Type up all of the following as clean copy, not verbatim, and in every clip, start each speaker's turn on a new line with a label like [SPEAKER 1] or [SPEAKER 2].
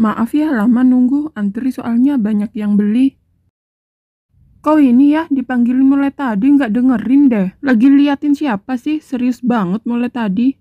[SPEAKER 1] Maaf ya lama nunggu, antri soalnya banyak yang beli. Kau ini ya dipanggilin mulai tadi nggak dengerin deh. Lagi liatin siapa sih? Serius banget mulai tadi.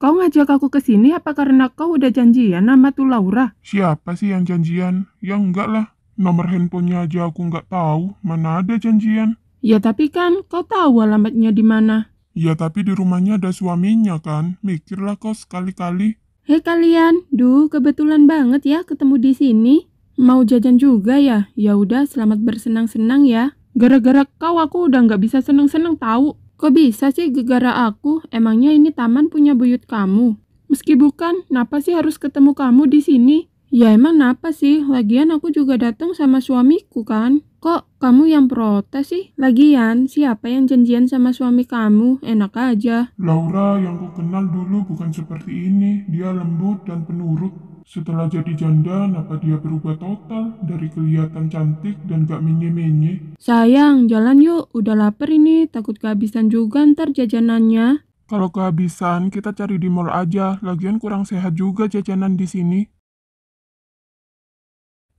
[SPEAKER 1] Kau ngajak aku ke sini apa karena kau udah janjian sama tuh Laura?
[SPEAKER 2] Siapa sih yang janjian? Ya enggak lah. Nomor handphonenya aja aku nggak tahu. Mana ada janjian?
[SPEAKER 1] Ya tapi kan kau tahu alamatnya di mana.
[SPEAKER 2] Ya tapi di rumahnya ada suaminya kan. Mikirlah kau sekali-kali.
[SPEAKER 1] Hei kalian, kebetulan banget ya ketemu di sini. Mau jajan juga ya? Ya udah, selamat bersenang-senang ya. Gara-gara kau aku udah nggak bisa seneng-seneng tahu. Kok bisa sih gara-gara aku? Emangnya ini taman punya buyut kamu? Meski bukan, kenapa sih harus ketemu kamu di sini? Ya emang kenapa sih? Lagian aku juga datang sama suamiku kan. Kok kamu yang protes sih? Lagian, siapa yang janjian sama suami kamu? Enak aja.
[SPEAKER 2] Laura yang ku kenal dulu bukan seperti ini. Dia lembut dan penurut. Setelah jadi janda, kenapa dia berubah total? Dari kelihatan cantik dan gak menye-menye.
[SPEAKER 1] Sayang, jalan yuk. Udah lapar ini, takut kehabisan juga ntar jajanannya.
[SPEAKER 2] Kalau kehabisan, kita cari di mall aja. Lagian kurang sehat juga jajanan di sini.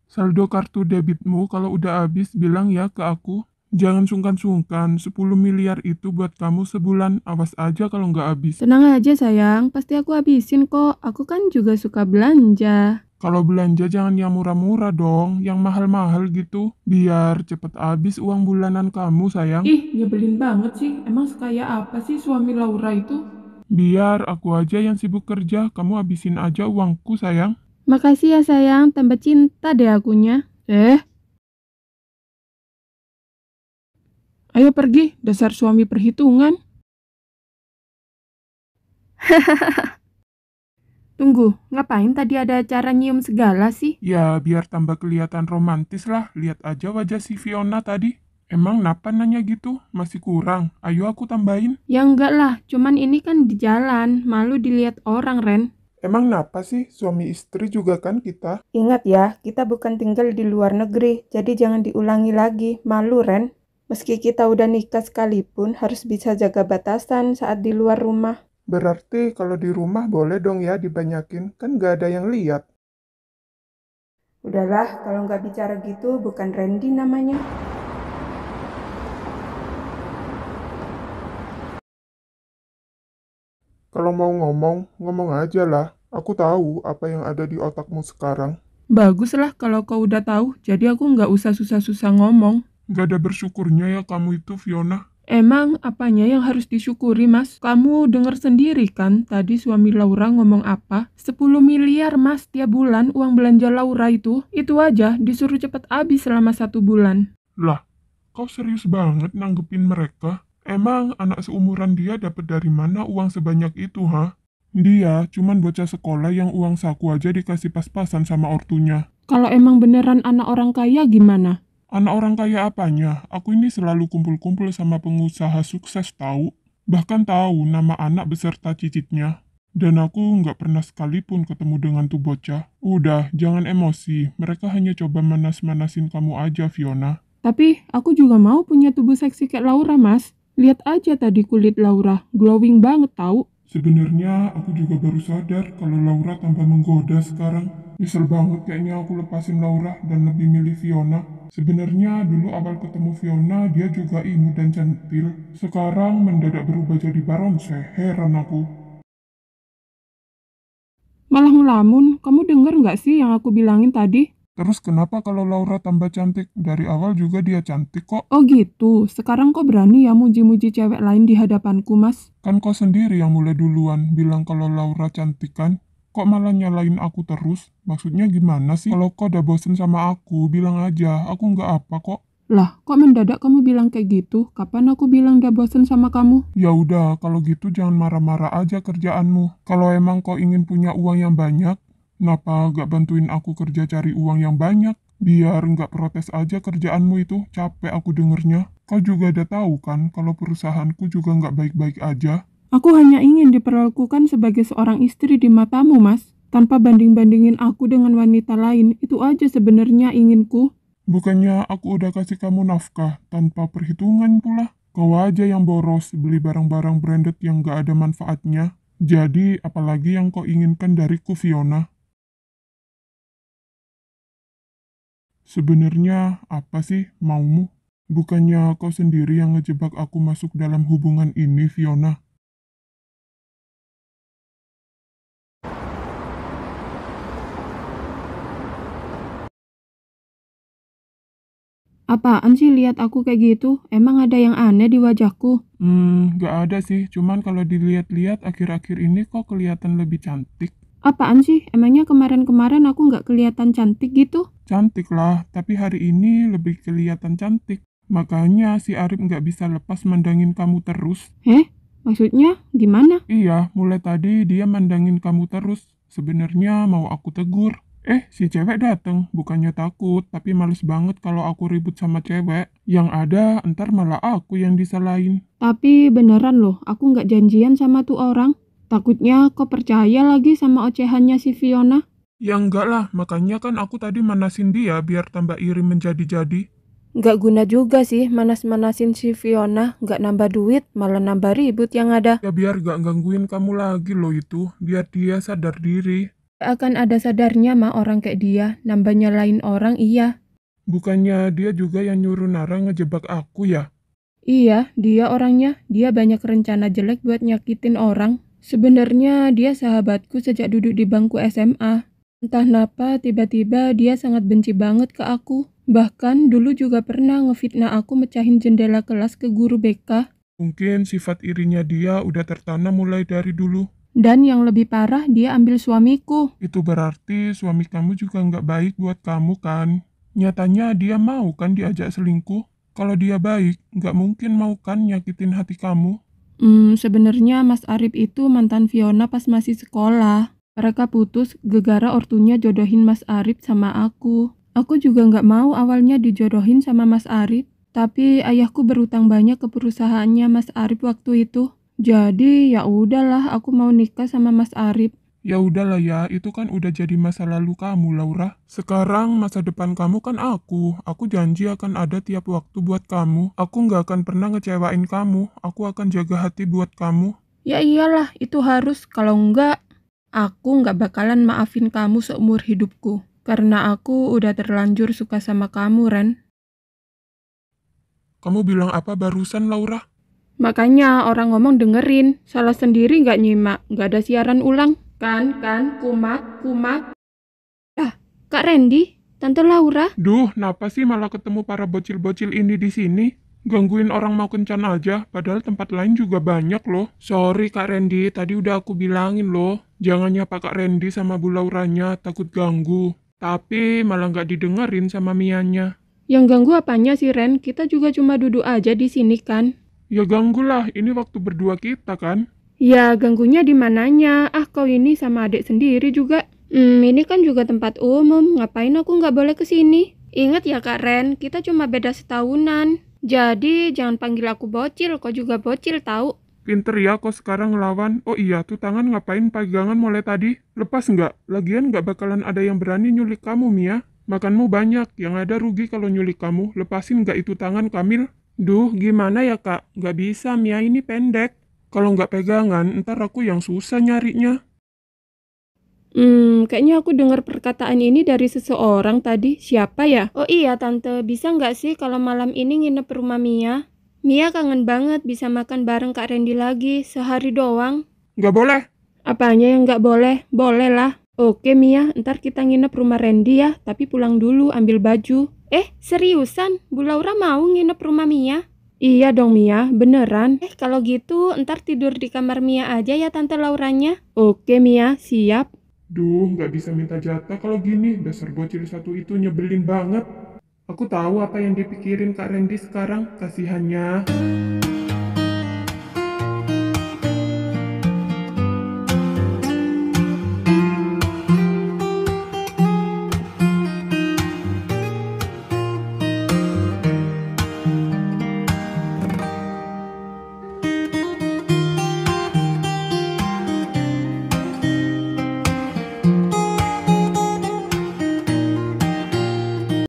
[SPEAKER 2] Saldo kartu debitmu kalau udah habis bilang ya ke aku. Jangan sungkan-sungkan, 10 miliar itu buat kamu sebulan. Awas aja kalau nggak habis.
[SPEAKER 1] Tenang aja sayang, pasti aku habisin kok. Aku kan juga suka belanja.
[SPEAKER 2] Kalau belanja jangan yang murah-murah dong, yang mahal-mahal gitu. Biar cepet habis uang bulanan kamu sayang.
[SPEAKER 1] Ih, nyebelin banget sih. Emang sekaya apa sih suami Laura itu?
[SPEAKER 2] Biar aku aja yang sibuk kerja, kamu habisin aja uangku sayang.
[SPEAKER 1] Makasih ya sayang, tambah cinta deh akunya. Ayo pergi, dasar suami perhitungan. Tunggu, ngapain tadi ada acara nyium segala sih?
[SPEAKER 2] Ya biar tambah kelihatan romantis lah, lihat aja wajah si Fiona tadi. Emang napa nanya gitu? Masih kurang, ayo aku tambahin.
[SPEAKER 1] Ya enggak lah, cuman ini kan di jalan, malu dilihat orang, Ren.
[SPEAKER 2] Emang napa sih, suami istri juga kan kita?
[SPEAKER 1] Ingat ya, kita bukan tinggal di luar negeri, jadi jangan diulangi lagi. Malu, Ren. Meski kita udah nikah sekalipun, harus bisa jaga batasan saat di luar rumah.
[SPEAKER 2] Berarti kalau di rumah boleh dong ya dibanyakin, kan gak ada yang lihat.
[SPEAKER 1] Udahlah, kalau nggak bicara gitu, bukan Randy namanya.
[SPEAKER 2] Kalau mau ngomong, ngomong aja lah. Aku tahu apa yang ada di otakmu sekarang.
[SPEAKER 1] Baguslah kalau kau udah tahu, jadi aku nggak usah susah-susah ngomong.
[SPEAKER 2] Gak ada bersyukurnya ya kamu itu, Fiona.
[SPEAKER 1] Emang apanya yang harus disyukuri, Mas? Kamu dengar sendiri kan tadi suami Laura ngomong apa? 10 miliar, Mas, tiap bulan uang belanja Laura itu. Itu aja disuruh cepet habis selama 1 bulan.
[SPEAKER 2] Lah, kau serius banget nanggepin mereka? Emang anak seumuran dia dapat dari mana uang sebanyak itu, ha? Dia cuman bocah sekolah yang uang saku aja dikasih pas-pasan sama ortunya.
[SPEAKER 1] Kalau emang beneran anak orang kaya gimana?
[SPEAKER 2] Anak orang kaya apanya? Aku ini selalu kumpul-kumpul sama pengusaha sukses tahu. Bahkan tahu nama anak beserta cicitnya. Dan aku nggak pernah sekalipun ketemu dengan tuh bocah. Udah, jangan emosi. Mereka hanya coba manas-manasin kamu aja, Fiona.
[SPEAKER 1] Tapi aku juga mau punya tubuh seksi kayak Laura, Mas. Lihat aja tadi kulit Laura, glowing banget tahu.
[SPEAKER 2] Sebenarnya aku juga baru sadar kalau Laura tambah menggoda sekarang. Nyesel banget kayaknya aku lepasin Laura dan lebih milih Fiona. Sebenarnya dulu awal ketemu Fiona dia juga imut dan centil. Sekarang mendadak berubah jadi baronse. Heran aku.
[SPEAKER 1] Malah ngelamun, kamu denger nggak sih yang aku bilangin tadi?
[SPEAKER 2] Terus kenapa kalau Laura tambah cantik? Dari awal juga dia cantik kok.
[SPEAKER 1] Oh gitu, sekarang kok berani ya muji-muji cewek lain di hadapanku, Mas?
[SPEAKER 2] Kan kau sendiri yang mulai duluan bilang kalau Laura cantik kan? Kok malah nyalain aku terus? Maksudnya gimana sih? Kalau kau udah bosen sama aku, bilang aja. Aku nggak apa kok.
[SPEAKER 1] Lah, kok mendadak kamu bilang kayak gitu? Kapan aku bilang udah bosen sama kamu?
[SPEAKER 2] Ya udah, kalau gitu jangan marah-marah aja kerjaanmu. Kalau emang kau ingin punya uang yang banyak, kenapa gak bantuin aku kerja cari uang yang banyak? Biar nggak protes aja kerjaanmu itu, capek aku dengernya. Kau juga udah tahu kan, kalau perusahaanku juga nggak baik-baik aja.
[SPEAKER 1] Aku hanya ingin diperlakukan sebagai seorang istri di matamu, Mas. Tanpa banding-bandingin aku dengan wanita lain, itu aja sebenarnya inginku.
[SPEAKER 2] Bukannya aku udah kasih kamu nafkah tanpa perhitungan pula? Kau aja yang boros beli barang-barang branded yang gak ada manfaatnya. Jadi, apalagi yang kau inginkan dariku, Fiona? Sebenarnya apa sih maumu? Bukannya kau sendiri yang ngejebak aku masuk dalam hubungan ini, Fiona?
[SPEAKER 1] Apaan sih lihat aku kayak gitu? Emang ada yang aneh di wajahku?
[SPEAKER 2] Nggak ada sih. Cuman kalau dilihat-lihat akhir-akhir ini kok kelihatan lebih cantik.
[SPEAKER 1] Apaan sih? Emangnya kemarin-kemarin aku nggak kelihatan cantik gitu?
[SPEAKER 2] Cantik lah, tapi hari ini lebih kelihatan cantik. Makanya si Arif nggak bisa lepas mandangin kamu terus.
[SPEAKER 1] Maksudnya gimana?
[SPEAKER 2] Iya, mulai tadi dia mandangin kamu terus. Sebenarnya mau aku tegur. Si cewek dateng. Bukannya takut, tapi males banget kalau aku ribut sama cewek. Yang ada, ntar malah aku yang disalahin.
[SPEAKER 1] Tapi beneran loh, aku nggak janjian sama tuh orang. Takutnya kok percaya lagi sama ocehannya si Fiona.
[SPEAKER 2] Ya enggak lah, makanya kan aku tadi manasin dia biar tambah iri menjadi-jadi.
[SPEAKER 1] Nggak guna juga sih manas-manasin si Fiona. Nggak nambah duit, malah nambah ribut yang ada.
[SPEAKER 2] Ya biar gak gangguin kamu lagi loh itu, biar dia sadar diri.
[SPEAKER 1] Nggak akan ada sadarnya mah orang kayak dia. Nambah nyalain orang iya.
[SPEAKER 2] Bukannya dia juga yang nyuruh Nara ngejebak aku ya?
[SPEAKER 1] Iya, dia orangnya. Dia banyak rencana jelek buat nyakitin orang. Sebenarnya dia sahabatku sejak duduk di bangku SMA. Entah kenapa tiba-tiba dia sangat benci banget ke aku. Bahkan dulu juga pernah ngefitnah aku mecahin jendela kelas ke guru BK.
[SPEAKER 2] Mungkin sifat irinya dia udah tertanam mulai dari dulu.
[SPEAKER 1] Dan yang lebih parah dia ambil suamiku.
[SPEAKER 2] Itu berarti suami kamu juga nggak baik buat kamu kan? Nyatanya dia mau kan diajak selingkuh? Kalau dia baik, nggak mungkin mau kan nyakitin hati kamu?
[SPEAKER 1] Sebenarnya Mas Arif itu mantan Fiona pas masih sekolah. Mereka putus gegara ortunya jodohin Mas Arif sama aku. Aku juga nggak mau awalnya dijodohin sama Mas Arif. Tapi ayahku berutang banyak ke perusahaannya Mas Arif waktu itu. Jadi ya udahlah aku mau nikah sama Mas Arif.
[SPEAKER 2] Ya udahlah ya, itu kan udah jadi masa lalu kamu, Laura. Sekarang masa depan kamu kan aku. Aku janji akan ada tiap waktu buat kamu. Aku nggak akan pernah ngecewain kamu. Aku akan jaga hati buat kamu.
[SPEAKER 1] Ya iyalah, itu harus. Kalau enggak, aku nggak bakalan maafin kamu seumur hidupku. Karena aku udah terlanjur suka sama kamu, Ren.
[SPEAKER 2] Kamu bilang apa barusan, Laura?
[SPEAKER 1] Makanya orang ngomong dengerin. Salah sendiri nggak nyimak. Nggak ada siaran ulang. Kan, kumat. Kak Randy, Tante Laura.
[SPEAKER 2] Duh, kenapa sih malah ketemu para bocil-bocil ini di sini? Gangguin orang mau kencan aja, padahal tempat lain juga banyak loh. Sorry Kak Randy, tadi udah aku bilangin loh. Jangan nyapa Kak Randy sama Bu Lauranya, takut ganggu. Tapi malah nggak didengerin sama Mianya.
[SPEAKER 1] Yang ganggu apanya sih, Ren? Kita juga cuma duduk aja di sini kan?
[SPEAKER 2] Ya ganggu lah, ini waktu berdua kita kan.
[SPEAKER 1] Ya, ganggunya di mananya? Kau ini sama adik sendiri juga. Ini kan juga tempat umum. Ngapain aku nggak boleh ke sini? Ingat ya Kak Ren, kita cuma beda setahunan. Jadi, jangan panggil aku bocil, kau juga bocil tahu.
[SPEAKER 2] Pinter ya kok sekarang ngelawan. Oh iya, tuh tangan ngapain pegangan mulai tadi? Lepas nggak? Lagian nggak bakalan ada yang berani nyulik kamu, Mia. Makanmu banyak, yang ada rugi kalau nyulik kamu. Lepasin nggak itu tangan, Kamil? Duh, gimana ya kak? Nggak bisa, Mia ini pendek. Kalau nggak pegangan, ntar aku yang susah nyarinya.
[SPEAKER 1] Kayaknya aku dengar perkataan ini dari seseorang tadi. Siapa ya? Oh iya Tante, bisa nggak sih kalau malam ini nginep rumah Mia? Mia kangen banget bisa makan bareng Kak Randy lagi, sehari doang.
[SPEAKER 2] Nggak boleh.
[SPEAKER 1] Apanya yang nggak boleh? Boleh lah. Oke Mia, ntar kita nginep rumah Randy ya, tapi pulang dulu ambil baju. Seriusan? Bu Laura mau nginep rumah Mia? Iya dong Mia, beneran. Kalau gitu ntar tidur di kamar Mia aja ya Tante Lauranya. Oke Mia, siap.
[SPEAKER 2] Duh, nggak bisa minta jatah kalau gini. Dasar bocil satu itu nyebelin banget. Aku tahu apa yang dipikirin Kak Randy sekarang. Kasihannya.